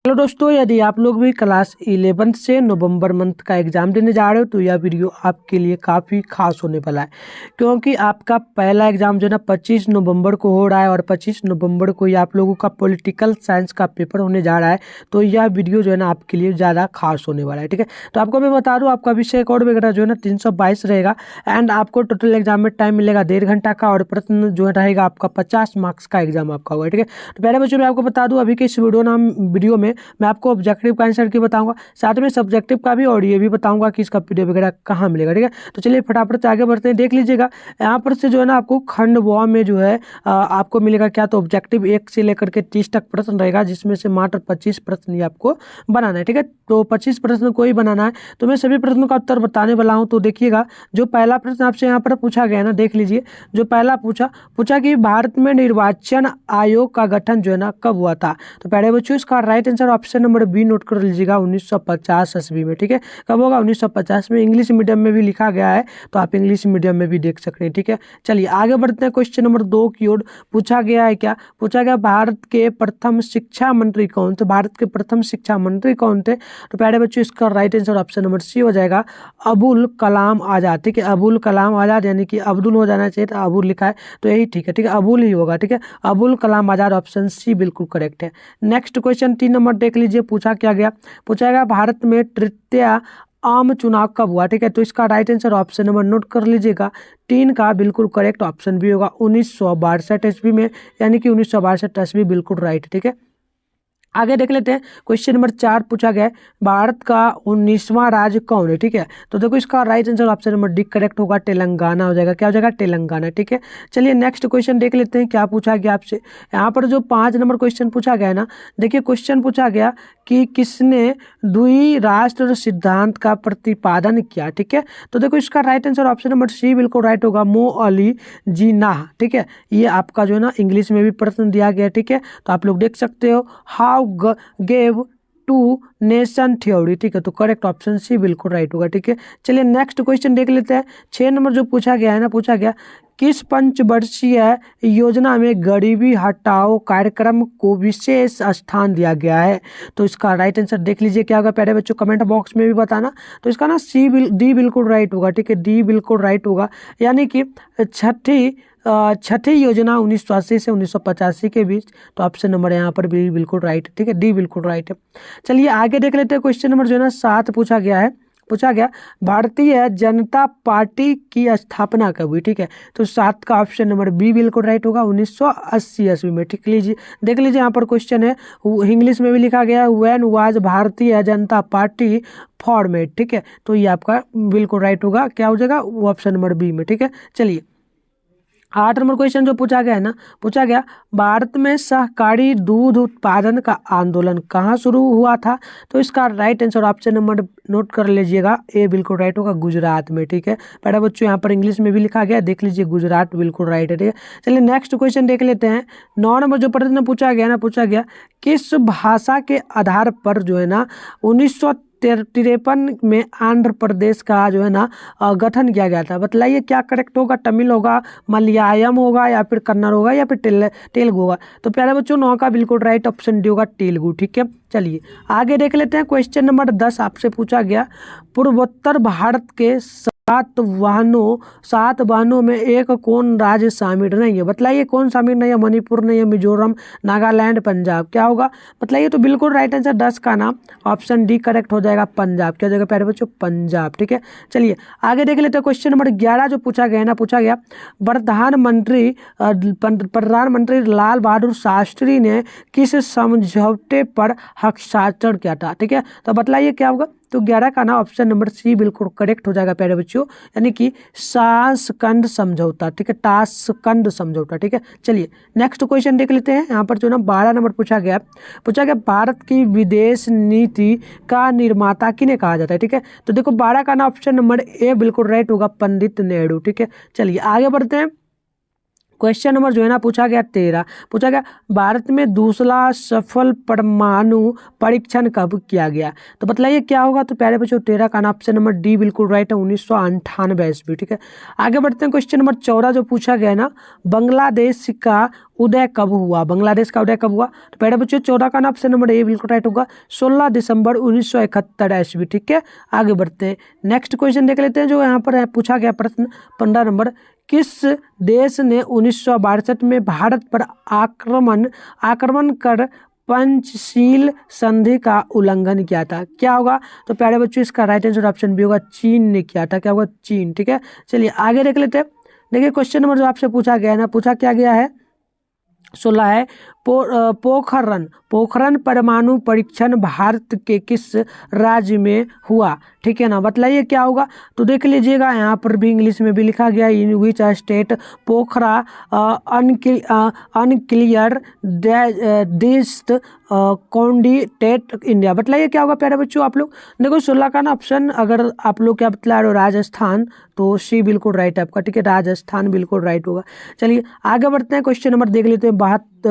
Hello दोस्तों, यदि आप लोग भी क्लास 11 से नवंबर मंथ का एग्ज़ाम देने जा रहे हो तो यह वीडियो आपके लिए काफ़ी खास होने वाला है, क्योंकि आपका पहला एग्ज़ाम जो है ना 25 नवंबर को हो रहा है और 25 नवंबर को ही आप लोगों का पॉलिटिकल साइंस का पेपर होने जा रहा है। तो यह वीडियो जो है ना आपके लिए ज़्यादा खास होने वाला है, ठीक है। तो आपको मैं बता दूँ, आपका विषय कोड वगैरह जो है ना 322 रहेगा एंड आपको टोटल एग्जाम में टाइम मिलेगा 1.5 घंटा का और प्रश्न जो है रहेगा आपका 50 मार्क्स का एग्जाम आपका होगा, ठीक है। तो पहले बच्चों मैं आपको बता दूँ, अभी के इस वीडियो में मैं आपको ऑब्जेक्टिव का आंसर की बताऊंगा, साथ में सब्जेक्टिव का भी और ये भी बताऊंगा कि इसका पीडीएफ वगैरह कहाँ मिलेगा, ठीक है। तो चलिए फटाफट से आगे बढ़ते हैं। देख लीजिएगा यहाँ पर से जो है ना आपको खंड व में जो है आपको मिलेगा क्या, तो ऑब्जेक्टिव 1 से लेकर के 30 तक प्रश्न रहेगा, जिसमें से मात्र 25 प्रश्न ही आपको बनाना है, ठीक है। तो 25 प्रश्न को ही बनाना है, तो मैं सभी प्रश्नों का उत्तर बताने वाला हूँ। तो देखिएगा, जो पहला प्रश्न आपसे यहाँ पर पूछा गया ना, देख लीजिए। जो पहला पूछा कि भारत में निर्वाचन आयोग का गठन जो है ना कब हुआ था। तो पहले बच्चों इसका right answer option number B note कर लीजिएगा, 1950 ईस्वी में, ठीक है। कब होगा? 1950 में। इंग्लिश मीडियम में भी लिखा गया है, तो आप इंग्लिश मीडियम में भी देख सकते हैं, ठीक है। चलिए आगे बढ़ते हैं। क्वेश्चन नंबर 2 की ओर पूछा गया है क्या, पूछा गया भारत के प्रथम शिक्षा मंत्री कौन थे। भारत के प्रथम शिक्षा मंत्री कौन थे? तो प्यारे बच्चों इसका right answer option number C हो जाएगा, अबुल कलाम आजाद, ठीक है। अबुल कलाम आजाद, यानी कि अब्दुल हो जाना चाहिए था, अबुल लिखा है तो यही ठीक है, ठीक है। अबुल ही होगा, ठीक है। अबुल कलाम आजाद, ऑप्शन सी बिल्कुल करेक्ट है। नेक्स्ट क्वेश्चन 3 नंबर देख लीजिए। पूछा क्या गया, पूछा गया भारत में तृतीय आम चुनाव कब हुआ, ठीक है। तो इसका right answer option number note कर लीजिएगा, 3 का बिल्कुल करेक्ट ऑप्शन भी होगा, 1962 ईस्वी में, यानी कि 1962 ईस्वी बिल्कुल राइट, ठीक है। आगे देख लेते हैं। क्वेश्चन नंबर 4 पूछा गया है भारत का 19वां राज्य कौन है, ठीक है। तो देखो इसका right answer option number D correct होगा, तेलंगाना हो जाएगा। क्या हो जाएगा? तेलंगाना, ठीक है। चलिए नेक्स्ट क्वेश्चन देख लेते हैं क्या पूछा गया आपसे। यहाँ पर जो 5 नंबर क्वेश्चन पूछा गया है ना, देखिए क्वेश्चन पूछा गया कि किसने द्विराष्ट्र सिद्धांत का प्रतिपादन किया, ठीक है। तो देखो इसका right answer option number C बिल्कुल राइट होगा, मो अली जिन्नाह, ठीक है। ये आपका जो है ना इंग्लिश में भी प्रश्न दिया गया है, ठीक है। तो आप लोग देख सकते हो, how gave two nation theory, ठीक है। तो करेक्ट ऑप्शन सी बिल्कुल राइट होगा, ठीक है। चलिए नेक्स्ट क्वेश्चन देख लेते हैं। 6 नंबर जो पूछा गया है ना, पूछा गया किस पंचवर्षीय योजना में गरीबी हटाओ कार्यक्रम को विशेष स्थान दिया गया है। तो इसका राइट आंसर देख लीजिए क्या होगा, प्यारे बच्चों कमेंट बॉक्स में भी बताना। तो इसका ना डी बिल्कुल राइट होगा, ठीक है। डी बिल्कुल राइट होगा, यानी कि छठी योजना 1980 से 1985 के बीच। तो ऑप्शन नंबर यहाँ पर भी बिल्कुल राइट है, ठीक है। डी बिल्कुल राइट है। चलिए आगे देख लेते हैं। क्वेश्चन नंबर जो है ना 7 पूछा गया भारतीय जनता पार्टी की स्थापना कब हुई, ठीक है। तो 7 का ऑप्शन नंबर बी बिल्कुल राइट होगा, 1980 ईस्वी में, ठीक। लीजिए देख लीजिए, यहाँ पर क्वेश्चन है, इंग्लिश में भी लिखा गया है, when was Bharatiya Janata party formed, ठीक है। तो ये आपका बिल्कुल राइट होगा, क्या हो जाएगा? ऑप्शन नंबर बी में, ठीक है। चलिए 8 नंबर क्वेश्चन जो पूछा गया है ना, पूछा गया भारत में सहकारी दूध उत्पादन का आंदोलन कहाँ शुरू हुआ था। तो इसका right answer option number note कर लीजिएगा, ए बिल्कुल राइट होगा, गुजरात में, ठीक है। पहले बच्चों यहाँ पर इंग्लिश में भी लिखा गया, देख लीजिए गुजरात बिल्कुल राइट है, ठीक है। चलिए नेक्स्ट क्वेश्चन देख लेते हैं। 9 नंबर जो प्रश्न पूछा गया ना, पूछा गया किस भाषा के आधार पर जो है ना 1953 में आंध्र प्रदेश का जो है ना गठन किया गया था। बतलाइए क्या करेक्ट होगा, तमिल होगा, मलयालम होगा, या फिर कन्नड़ होगा, या फिर तेलुगु होगा। तो प्यारे बच्चों 9 का बिल्कुल राइट ऑप्शन डी होगा, तेलुगु, ठीक है। चलिए आगे देख लेते हैं। क्वेश्चन नंबर 10 आपसे पूछा गया पूर्वोत्तर भारत के 7 वाहनों में एक कौन राज्य शामिल नहीं है। बतलाइए कौन शामिल नहीं है, मणिपुर नहीं है, मिजोरम, नागालैंड, पंजाब, क्या होगा बतलाइए। तो बिल्कुल राइट आंसर 10 का नाम ऑप्शन डी करेक्ट हो जाएगा, पंजाब। क्या हो जाएगा प्यारे बच्चों? पंजाब, ठीक है। चलिए आगे देख लेते हैं। क्वेश्चन नंबर 11 जो पूछा गया ना, पूछा गया प्रधानमंत्री लाल बहादुर शास्त्री ने किस समझौते पर हस्ताक्षर किया था, ठीक है। तो बतलाइए क्या होगा। तो 11 का ना ऑप्शन नंबर सी बिल्कुल करेक्ट हो जाएगा प्यारे बच्चों, यानी कि ताशकंद समझौता, ठीक है। ताशकंद समझौता, ठीक है। चलिए नेक्स्ट क्वेश्चन देख लेते हैं। यहाँ पर जो ना 12 नंबर पूछा गया भारत की विदेश नीति का निर्माता किन्हें कहा जाता है, ठीक है। तो देखो 12 का ना ऑप्शन नंबर ए बिल्कुल राइट होगा, पंडित नेहरू, ठीक है। चलिए आगे बढ़ते हैं। क्वेश्चन नंबर जो है ना पूछा गया 13, पूछा गया भारत में दूसरा सफल परमाणु परीक्षण कब किया गया। तो बतलाइए क्या होगा। तो प्यारे बच्चों 13 का ऑप्शन नंबर डी बिल्कुल राइट है, 1998 ईस्वी, ठीक है। आगे बढ़ते हैं। क्वेश्चन नंबर 14 जो पूछा गया ना, बांग्लादेश का उदय कब हुआ, बांग्लादेश का उदय कब हुआ? तो प्यारे बच्चों 14 का ऑप्शन नंबर ए बिल्कुल राइट होगा, 16 दिसंबर 1971 ईस्वी। ठीक है, आगे बढ़ते हैं, नेक्स्ट क्वेश्चन देख लेते हैं जो यहाँ पर है पूछा गया प्रश्न 15 नंबर। किस देश ने 1962 में भारत पर आक्रमण कर पंचशील संधि का उल्लंघन किया था? क्या होगा? तो प्यारे बच्चों इसका राइट आंसर ऑप्शन बी होगा, चीन ने किया था। क्या होगा? चीन। ठीक है, चलिए आगे देख लेते हैं। देखिए क्वेश्चन नंबर जो आपसे पूछा गया है ना, पूछा क्या गया है 16 है, पोखरण परमाणु परीक्षण भारत के किस राज्य में हुआ? ठीक है ना, बतलाइए क्या होगा? तो देख लीजिएगा यहाँ पर भी इंग्लिश में भी लिखा गया है, in which state Pokhara unclear dist candidate India. बतलाइए क्या होगा प्यारे बच्चों आप लोग? देखो 16 का ना ऑप्शन अगर आप लोग क्या बतला रहे हो राजस्थान, तो सी बिल्कुल राइट है आपका। ठीक है, राजस्थान बिल्कुल राइट होगा। चलिए आगे बढ़ते हैं, क्वेश्चन नंबर देख लेते हैं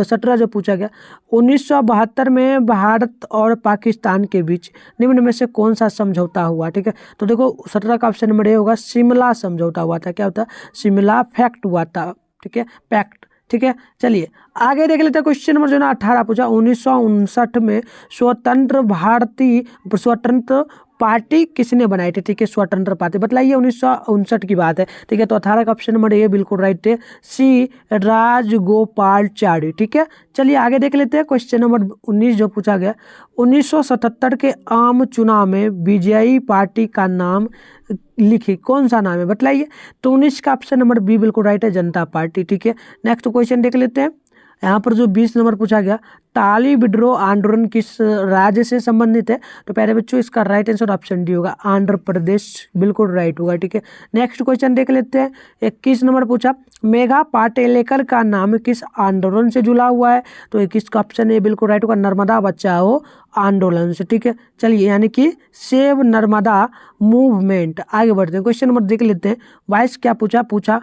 17 जो पूछा गया, 1972 में भारत और पाकिस्तान के बीच निम्न में से कौन सा समझौता हुआ? ठीक है, तो देखो 17 का ऑप्शन नंबर ए होगा, शिमला समझौता हुआ था। क्या होता है? शिमला फैक्ट हुआ था। ठीक है, पैक्ट। ठीक है, चलिए आगे देख लेते हैं, क्वेश्चन नंबर जो ना 18 पूछा, 1959 में स्वतंत्र पार्टी किसने बनाई थी? ठीक है, स्वतंत्र पार्टी बताइए, 1959 की बात है। ठीक है, तो 18 का ऑप्शन नंबर ए बिल्कुल राइट है, सी राजगोपालचारी। ठीक है, चलिए आगे देख लेते हैं, क्वेश्चन नंबर 19 जो पूछा गया, 1977 के आम चुनाव में विजयी पार्टी का नाम लिखिए, कौन सा नाम है बतलाइए? तो 19 का ऑप्शन नंबर बी बिल्कुल राइट है, जनता पार्टी। ठीक है, नेक्स्ट क्वेश्चन देख लेते हैं, यहाँ पर जो 20 नंबर पूछा गया, ताली विद्रोह आंदोलन किस राज्य से संबंधित है? तो प्यारे बच्चों इसका राइट आंसर ऑप्शन डी होगा, आंध्र प्रदेश बिल्कुल राइट होगा। ठीक है, नेक्स्ट क्वेश्चन देख लेते हैं, 21 नंबर पूछा, मेघा पाटेलकर का नाम किस आंदोलन से जुड़ा हुआ है? तो 21 का ऑप्शन ए बिल्कुल राइट होगा, नर्मदा बचाओ आंदोलन से। ठीक है, चलिए यानी कि सेव नर्मदा मूवमेंट। आगे बढ़ते हैं, क्वेश्चन नंबर देख लेते हैं, 22 क्या पूछा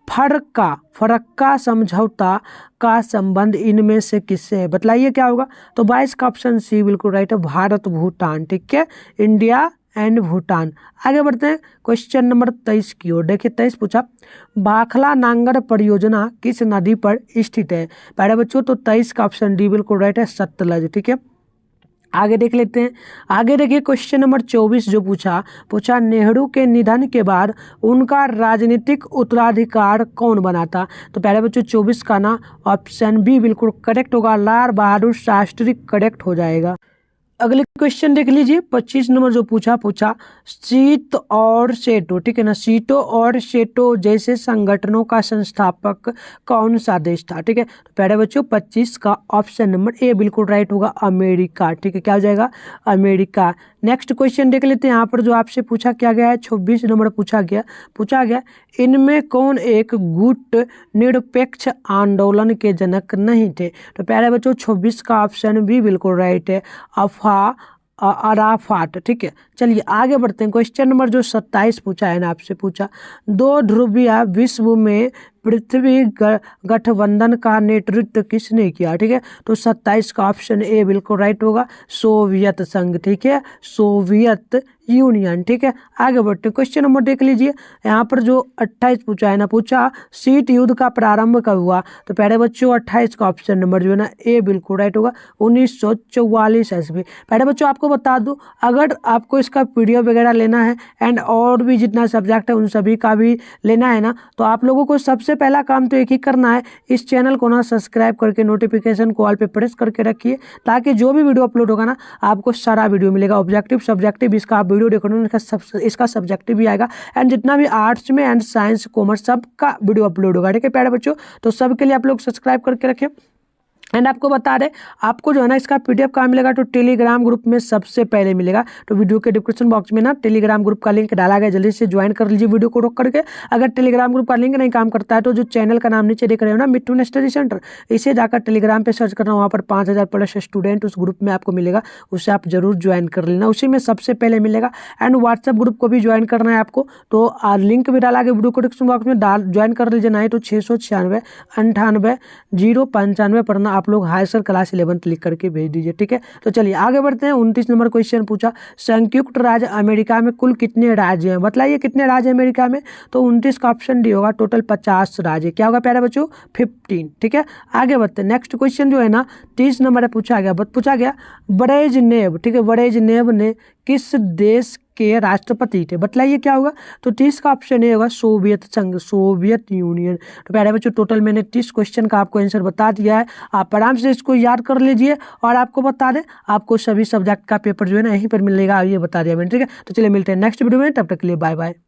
फरक्का समझौता का संबंध इनमें से किससे है? बतलाइए क्या होगा? तो 22 का ऑप्शन सी बिल्कुल राइट है, भारत भूटान। ठीक है, इंडिया एंड भूटान। आगे बढ़ते हैं, क्वेश्चन नंबर 23 की ओर। देखिए 23 पूछा, भाखला नांगर परियोजना किस नदी पर स्थित है? प्यारे बच्चों तो 23 का ऑप्शन डी बिल्कुल राइट है, सतलज। ठीक है, आगे देख लेते हैं, आगे देखिए क्वेश्चन नंबर 24 जो पूछा नेहरू के निधन के बाद उनका राजनीतिक उत्तराधिकार कौन बना था? तो प्यारे बच्चों 24 का ना ऑप्शन बी बिल्कुल करेक्ट होगा, लाल बहादुर शास्त्री करेक्ट हो जाएगा। अगले क्वेश्चन देख लीजिए, 25 नंबर जो पूछा सीट और सेटो। ठीक है ना, सीटो और सेटो जैसे संगठनों का संस्थापक कौन सा देश था? ठीक है, तो प्यारे बच्चों 25 का ऑप्शन नंबर ए बिल्कुल राइट होगा, अमेरिका। ठीक है, क्या हो जाएगा? अमेरिका। नेक्स्ट क्वेश्चन देख लेते हैं, यहाँ पर जो आपसे पूछा क्या गया है, 26 नंबर पूछा गया इनमें कौन एक गुट निरपेक्ष आंदोलन के जनक नहीं थे? तो प्यारे बच्चों 26 का ऑप्शन भी बिल्कुल राइट है, अराफाट। ठीक है, चलिए आगे बढ़ते हैं, क्वेश्चन नंबर जो 27 पूछा है ना आपसे दो ध्रुवीय विश्व में पृथ्वी गठबंधन का नेतृत्व किसने किया? ठीक है, तो 27 का ऑप्शन ए बिल्कुल राइट होगा, सोवियत संघ। ठीक है, सोवियत यूनियन। ठीक है, आगे बढ़ते हैं, क्वेश्चन नंबर देख लीजिए, यहाँ पर जो 28 पूछा है ना शीत युद्ध का प्रारंभ कब हुआ? तो प्यारे बच्चों 28 का ऑप्शन नंबर जो है ना ए बिल्कुल राइट होगा, 1944 ईस्वी। प्यारे बच्चों आपको बता दूं, अगर आपको इसका पीडीएफ वगैरह लेना है एंड और भी जितना सब्जेक्ट है उन सभी का भी लेना है ना, तो आप लोगों को सबसे पहला काम तो एक ही करना है, इस चैनल को ना सब्सक्राइब करके नोटिफिकेशन को ऑल पे प्रेस करके रखिए, ताकि जो भी वीडियो अपलोड होगा ना आपको सारा वीडियो मिलेगा, ऑब्जेक्टिव सब्जेक्टिव इसका आप वीडियो देखो, इसका सब्जेक्टिव भी आएगा एंड जितना भी आर्ट्स में एंड साइंस कॉमर्स सबका वीडियो अपलोड होगा। ठीक है प्यारे बच्चों, तो सबके लिए आप लोग सब्सक्राइब करके रखें। एंड आपको बता दें, आपको जो है ना इसका पीडीएफ कहाँ मिलेगा, तो टेलीग्राम ग्रुप में सबसे पहले मिलेगा। तो वीडियो के डिस्क्रिप्शन बॉक्स में ना टेलीग्राम ग्रुप का लिंक डाला गया, जल्दी से ज्वाइन कर लीजिए वीडियो को रोक करके। अगर टेलीग्राम ग्रुप का लिंक नहीं काम करता है तो जो चैनल का नाम नीचे देख रहे हो ना, मिट्टू स्टडी सेंटर, इसे जाकर टेलीग्राम पे सर्च करना, वहाँ पर 5000 प्लस स्टूडेंट उस ग्रुप में आपको मिलेगा, उसे आप जरूर ज्वाइन कर लेना, उसी में सबसे पहले मिलेगा। एंड व्हाट्सएप ग्रुप को भी ज्वाइन करना है आपको, तो लिंक भी डाला गया वीडियो को डिस्क्रिप्शन बॉक्स में, ज्वाइन कर लीजिए, नहीं तो 696 98 095 पर ना आप लोग हायर क्लास 11th लिख करके भेज दीजिए, ठीक है। तो चलिए आगे बढ़ते हैं। 29 नंबर क्वेश्चन पूछा, संयुक्त राज्य अमेरिका में कुल कितने राज्य हैं, बताइए कितने राज्य अमेरिका में। तो 29 का ऑप्शन डी होगा, टोटल 50 राज्य। क्या होगा प्यारे बच्चों, 15, ठीक है। आगे बढ़ते हैं। नेक्स्ट क्वेश्चन जो है ना 30 नंबर है, पूछा गया ब्रेजनेव, ठीक है, ब्रेजनेव ने किस देश के राष्ट्रपति थे, बतलाइए क्या होगा। तो 30 का ऑप्शन ए होगा, सोवियत संघ, सोवियत यूनियन। तो प्यारे बच्चों टोटल मैंने 30 क्वेश्चन का आपको आंसर बता दिया है, आप आराम से इसको याद कर लीजिए। और आपको बता दें, आपको सभी सब्जेक्ट का पेपर जो है ना यहीं पर मिलेगा, ये बता दिया मैंने, ठीक है। तो चलिए मिलते हैं नेक्स्ट वीडियो में, तब तक के लिए बाय बाय।